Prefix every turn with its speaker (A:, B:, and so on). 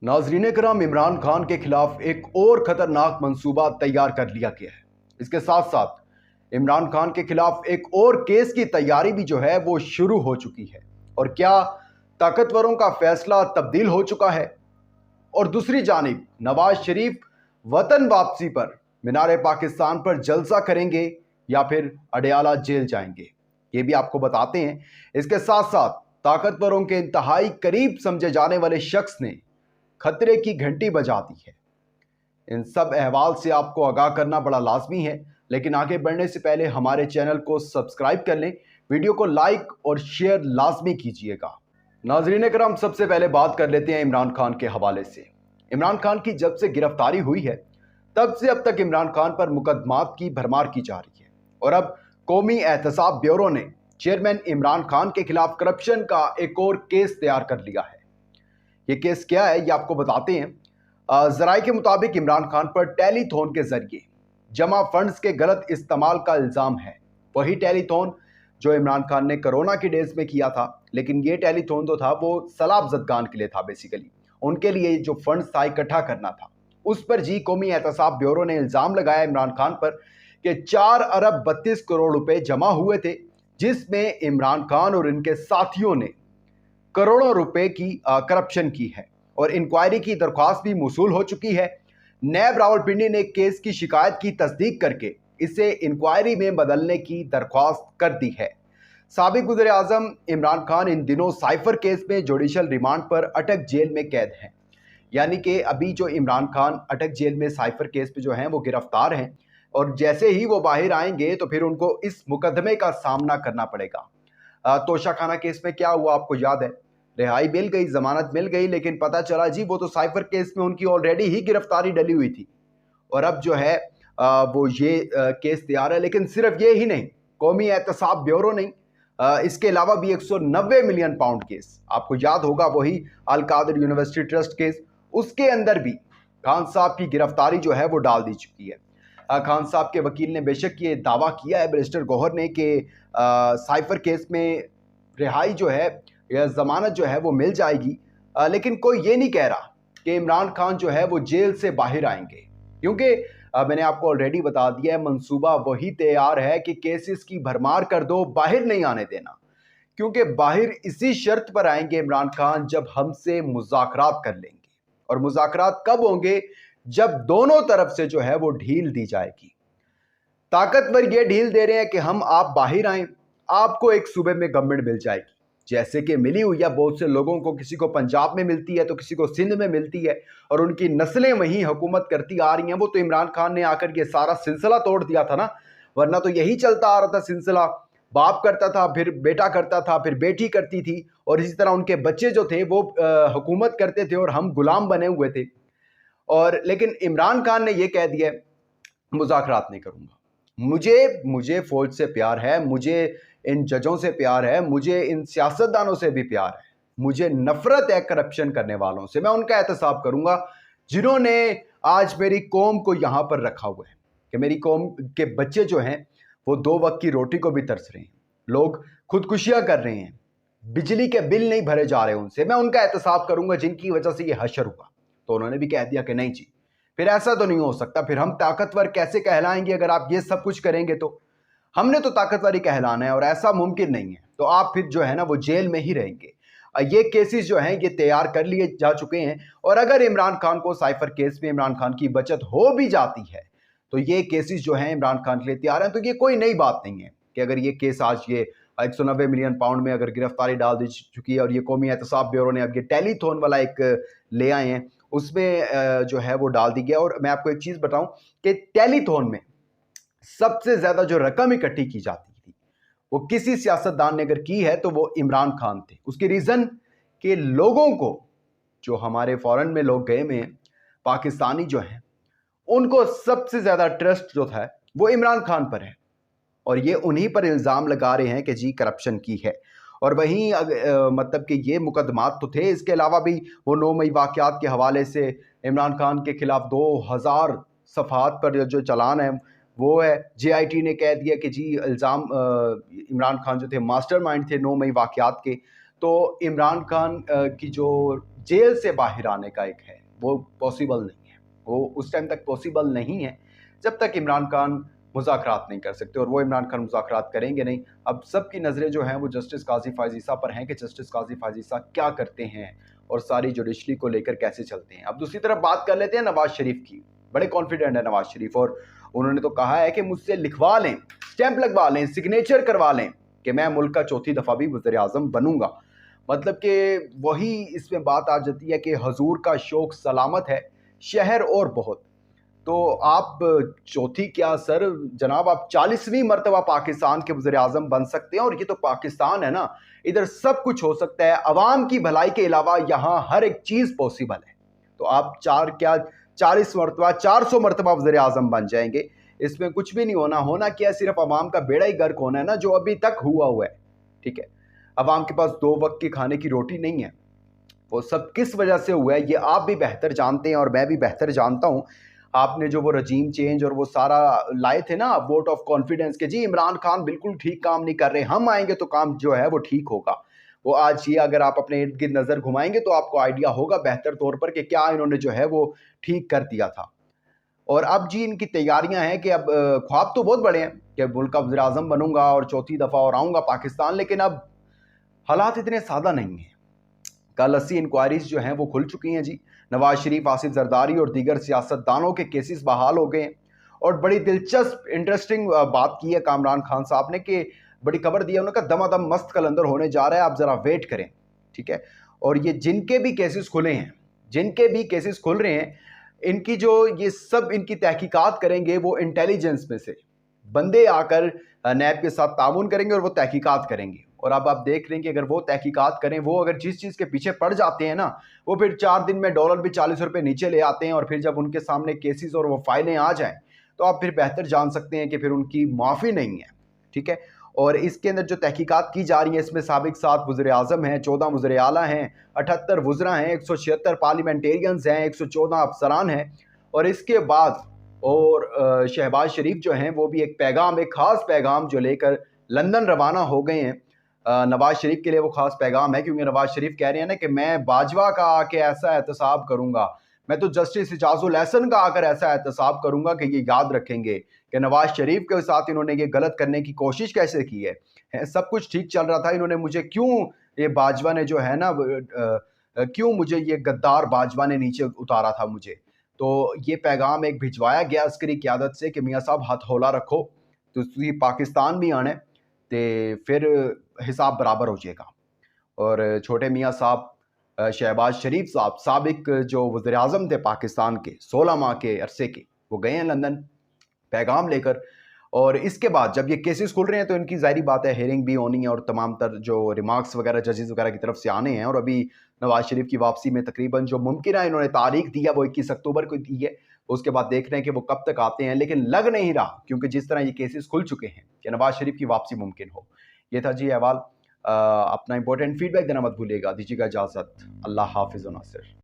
A: नाजरीन कराम, इमरान खान के खिलाफ एक और खतरनाक मंसूबा तैयार कर लिया गया है। इसके साथ साथ इमरान खान के खिलाफ एक और केस की तैयारी भी जो है वो शुरू हो चुकी है। और क्या ताकतवरों का फैसला तब्दील हो चुका है? और दूसरी जानिब नवाज शरीफ वतन वापसी पर मीनार पाकिस्तान पर जलसा करेंगे या फिर अडयाला जेल जाएंगे, ये भी आपको बताते हैं। इसके साथ साथ ताकतवरों के इंतहाई करीब समझे जाने वाले शख्स ने खतरे की घंटी बजा दी है। इन सब अहवाल से आपको आगाह करना बड़ा लाजमी है, लेकिन आगे बढ़ने से पहले हमारे चैनल को सब्सक्राइब कर लें, वीडियो को लाइक और शेयर लाजमी कीजिएगा। नाजरीन करम, सबसे पहले बात कर लेते हैं इमरान खान के हवाले से। इमरान खान की जब से गिरफ्तारी हुई है तब से अब तक इमरान खान पर मुकदमात की भरमार की जा रही है। और अब कौमी एहतसाब ब्यूरो ने चेयरमैन इमरान खान के खिलाफ करप्शन का एक और केस तैयार कर लिया है। ये केस क्या है ये आपको बताते हैं। जराये के मुताबिक इमरान खान पर टेलीथॉन के जरिए जमा फंड्स के गलत इस्तेमाल का इल्ज़ाम है। वही टेलीथॉन जो इमरान खान ने कोरोना की डेज में किया था, लेकिन ये टेलीथॉन तो था वो सलाब जदगान के लिए था। बेसिकली उनके लिए जो फंड्स था इकट्ठा करना था, उस पर जी कौमी एहतसाब ब्यूरो ने इल्ज़ाम लगाया इमरान खान पर कि 4 अरब 32 करोड़ रुपए जमा हुए थे, जिसमें इमरान खान और इनके साथियों ने करोड़ों रुपए की करप्शन की है। और इंक्वायरी की दरख्वास्त भी मौसूल हो चुकी है। नैब रावलपिंडी ने केस की शिकायत की तस्दीक करके इसे इंक्वायरी में बदलने की दरख्वास्त कर दी है। साबिक वज़ीर आज़म इमरान खान इन दिनों साइफर केस में जुडिशल रिमांड पर अटक जेल में कैद हैं। यानी कि अभी जो इमरान खान अटक जेल में साइफर केस पे जो हैं वो गिरफ्तार हैं, और जैसे ही वो बाहर आएंगे तो फिर उनको इस मुकदमे का सामना करना पड़ेगा। तोशाखाना केस में क्या हुआ आपको याद है? रिहाई मिल गई, जमानत मिल गई, लेकिन पता चला जी वो तो साइफर केस में उनकी ऑलरेडी ही गिरफ्तारी डली हुई थी। और अब जो है वो ये केस तैयार है। लेकिन सिर्फ ये ही नहीं, कौमी एहतसाब ब्यूरो नहीं, इसके अलावा भी 190 मिलियन पाउंड केस आपको याद होगा, वही अल कादिर यूनिवर्सिटी ट्रस्ट केस, उसके अंदर भी खान साहब की गिरफ्तारी जो है वो डाल दी चुकी है। खान साहब के वकील ने बेशक ये दावा किया है, बैरिस्टर गौहर ने, कि साइफर केस में रिहाई जो है या जमानत जो है वो मिल जाएगी। लेकिन कोई ये नहीं कह रहा कि इमरान खान जो है वो जेल से बाहर आएंगे, क्योंकि मैंने आपको ऑलरेडी बता दिया है, मंसूबा वही तैयार है कि केसेस की भरमार कर दो, बाहर नहीं आने देना। क्योंकि बाहर इसी शर्त पर आएंगे इमरान खान जब हमसे मुज़ाकरात कर लेंगे। और मुज़ाकरात कब होंगे? जब दोनों तरफ से जो है वो ढील दी जाएगी। ताकतवर ये ढील दे रहे हैं कि हम आप बाहर आए, आपको एक सूबे में गवर्नमेंट मिल जाएगी, जैसे कि मिली हुई है बहुत से लोगों को। किसी को पंजाब में मिलती है तो किसी को सिंध में मिलती है, और उनकी नस्लें वहीं हुकूमत करती आ रही हैं। वो तो इमरान खान ने आकर ये सारा सिलसिला तोड़ दिया था ना, वरना तो यही चलता आ रहा था सिलसिला। बाप करता था, फिर बेटा करता था, फिर बेटी करती थी, और इसी तरह उनके बच्चे जो थे वो हुकूमत करते थे और हम गुलाम बने हुए थे। और लेकिन इमरान खान ने यह कह दिया मुज़ाकरात नहीं करूंगा। मुझे फौज से प्यार है, मुझे इन जजों से प्यार है, मुझे इन सियासतदानों से भी प्यार है, मुझे नफरत है करप्शन करने वालों से। मैं उनका एहतसाब करूंगा जिन्होंने आज मेरी कौम को यहां पर रखा हुआ है, कि मेरी कौम के बच्चे जो हैं वो 2 वक्त की रोटी को भी तरस रहे हैं, लोग खुदकुशियां कर रहे हैं, बिजली के बिल नहीं भरे जा रहे उनसे। मैं उनका एहतसाब करूंगा जिनकी वजह से ये हशर हुआ। तो उन्होंने भी कह दिया कि नहीं जी, फिर ऐसा तो नहीं हो सकता, फिर हम ताकतवर कैसे कहलाएंगे अगर आप ये सब कुछ करेंगे? तो हमने तो ताकतवर कहलाना है और ऐसा मुमकिन नहीं है, तो आप फिर जो है ना वो जेल में ही रहेंगे। ये केसेस जो हैं ये तैयार कर लिए जा चुके हैं, और अगर इमरान खान को साइफर केस में इमरान खान की बचत हो भी जाती है तो ये केसेस जो हैं इमरान खान के लिए तैयार हैं। तो ये कोई नई बात नहीं है कि अगर ये केस आज ये 190 मिलियन पाउंड में अगर गिरफ्तारी डाल दी चुकी है, और ये कौमी एहतसाब ब्यूरो ने अब ये टेलीथॉन वाला एक ले आए हैं, उसमें जो है वो डाल दी गया। और मैं आपको एक चीज़ बताऊं कि टेलीथॉन में सबसे ज़्यादा जो रकम इकट्ठी की जाती थी वो किसी सियासतदान ने अगर की है तो वो इमरान खान थे। उसकी रीज़न कि लोगों को, जो हमारे फॉरेन में लोग गए में पाकिस्तानी जो हैं, उनको सबसे ज़्यादा ट्रस्ट जो था वो इमरान खान पर है, और ये उन्हीं पर इल्ज़ाम लगा रहे हैं कि जी करप्शन की है। और वहीं मतलब कि ये मुकदमात तो थे, इसके अलावा भी वो 9 मई वाक़यात के हवाले से इमरान खान के खिलाफ 2000 सफ़हात पर जो चालान है वो है। JIT ने कह दिया कि जी इल्ज़ाम इमरान खान जो थे मास्टरमाइंड थे 9 मई वाक़यात के। तो इमरान खान की जो जेल से बाहर आने का एक है, वो पॉसिबल नहीं है। वो उस टाइम तक पॉसिबल नहीं है जब तक इमरान खान मुज़ाकरात नहीं कर सकते, और वो इमरान खान मुज़ाकरात करेंगे नहीं। अब सबकी नज़रें जो हैं वो जस्टिस काजी फायज़ ईसा पर हैं कि जस्टिस काजी फायज़ ईसा क्या करते हैं और सारी जुडिशरी को लेकर कैसे चलते हैं। अब दूसरी तरफ बात कर लेते हैं नवाज शरीफ की। बड़े कॉन्फिडेंट है नवाज शरीफ, और उन्होंने तो कहा है कि मुझसे लिखवा लें, स्टैंप लगवा लें, सिग्नेचर करवा लें कि मैं मुल्क का चौथी दफ़ा भी वज़ीर आज़म बनूंगा। मतलब कि वही इसमें बात आ जाती है कि हजूर का शौक सलामत है, शहर और बहुत। तो आप चौथी क्या सर जनाब, आप 40वीं मरतबा पाकिस्तान के वज़ीर आज़म बन सकते हैं, और ये तो पाकिस्तान है ना, इधर सब कुछ हो सकता है। अवाम की भलाई के अलावा यहाँ हर एक चीज़ पॉसिबल है। तो आप 40 मरतबा 400 मरतबा वज़ीर आज़म बन जाएंगे, इसमें कुछ भी नहीं होना क्या, सिर्फ अवाम का बेड़ा ही गर्क होना है ना, जो अभी तक हुआ है। ठीक है, अवाम के पास 2 वक्त की खाने की रोटी नहीं है। वो सब किस वजह से हुआ है ये आप भी बेहतर जानते हैं और मैं भी बेहतर जानता हूं। आपने जो वो रजीम चेंज और वो सारा लाए थे ना, वोट ऑफ कॉन्फिडेंस के, जी इमरान खान बिल्कुल ठीक काम नहीं कर रहे, हम आएंगे तो काम जो है वो ठीक होगा। वो आज ये अगर आप अपने इर्द गिर्द नज़र घुमाएंगे तो आपको आइडिया होगा बेहतर तौर पर कि क्या इन्होंने जो है वो ठीक कर दिया था। और अब जी इनकी तैयारियां हैं कि अब ख्वाब तो बहुत बड़े हैं कि मुल्क का वज़ीर आज़म बनूंगा और चौथी दफ़ा और आऊँगा पाकिस्तान, लेकिन अब हालात इतने सादा नहीं हैं। कल 80 इंक्वायरीज जो हैं वो खुल चुकी हैं जी। नवाज शरीफ, आसिफ जरदारी और दीगर सियासतदानों के केसेस बहाल हो गए हैं। और बड़ी दिलचस्प इंटरेस्टिंग बात की है कामरान खान साहब ने, कि बड़ी खबर दी है उन्होंने, कहा दमादम मस्त कलंदर होने जा रहा है, आप ज़रा वेट करें। ठीक है, और ये जिनके भी केसेस खुले हैं, जिनके भी केसेस खुल रहे हैं, इनकी जो ये सब इनकी तहकीकात करेंगे वो इंटेलिजेंस में से बंदे आकर नैब के साथ ताउन करेंगे और वो तहकीकात करेंगे। और अब आप देख रहे हैं कि अगर वो तहकीकात करें, वो अगर जिस चीज़ के पीछे पड़ जाते हैं ना, वो फिर 4 दिन में डॉलर भी 40 रुपये नीचे ले आते हैं। और फिर जब उनके सामने केसेस और वो फाइलें आ जाएं तो आप फिर बेहतर जान सकते हैं कि फिर उनकी माफ़ी नहीं है। ठीक है, और इसके अंदर जो तहकीकात की जा रही है, इसमें साबिक 7 वज़ीर आज़म हैं, 14 वज़ीर आला हैं, 78 वज़रा हैं, 176 पार्लियामेंटेरियंस हैं, 114 अफसरान हैं। और इसके बाद और शहबाज शरीफ जो हैं वो भी एक पैगाम, एक ख़ास पैगाम जो लेकर लंदन रवाना हो गए हैं। नवाज शरीफ के लिए वो खास पैगाम है, क्योंकि नवाज शरीफ कह रहे हैं ना कि मैं बाजवा का आके ऐसा एहतसाब करूंगा, मैं तो जस्टिस इजाजुल एहसन का आकर ऐसा एहतसाब करूंगा कि ये याद रखेंगे कि नवाज शरीफ के साथ इन्होंने ये गलत करने की कोशिश कैसे की है। सब कुछ ठीक चल रहा था, इन्होंने मुझे क्यों, ये बाजवा ने जो है ना, क्यों मुझे ये गद्दार बाजवा ने नीचे उतारा था मुझे। तो ये पैगाम एक भिजवाया गया अस्करी क़यादत से कि मियाँ साहब हथौला रखो, तो पाकिस्तान भी आने ते फिर हिसाब बराबर हो जाएगा। और छोटे मियाँ साहब शहबाज शरीफ साहब, साबिक जो वज़ीर आज़म थे पाकिस्तान के 16 माह के अरसे के, वो गए हैं लंदन पैगाम लेकर। और इसके बाद जब ये केसेस खुल रहे हैं तो इनकी ज़ाहिरी बात है हेयरिंग भी होनी है और तमाम तर जो रिमार्क्स वगैरह जजेस वगैरह की तरफ से आने हैं। और अभी नवाज शरीफ की वापसी में तकरीबन जो मुमकिन है इन्होंने तारीख दी है वो 21 अक्टूबर को दी है। उसके बाद देख रहे हैं कि वो कब तक आते हैं, लेकिन लग नहीं रहा, क्योंकि जिस तरह ये केसेस खुल चुके हैं, कि नवाज शरीफ की वापसी मुमकिन हो। ये था जी अहवाल। अपना इंपॉर्टेंट फीडबैक देना मत भूलिएगा। दीजिएगा इजाज़त। अल्लाह हाफिज़ व नासिर।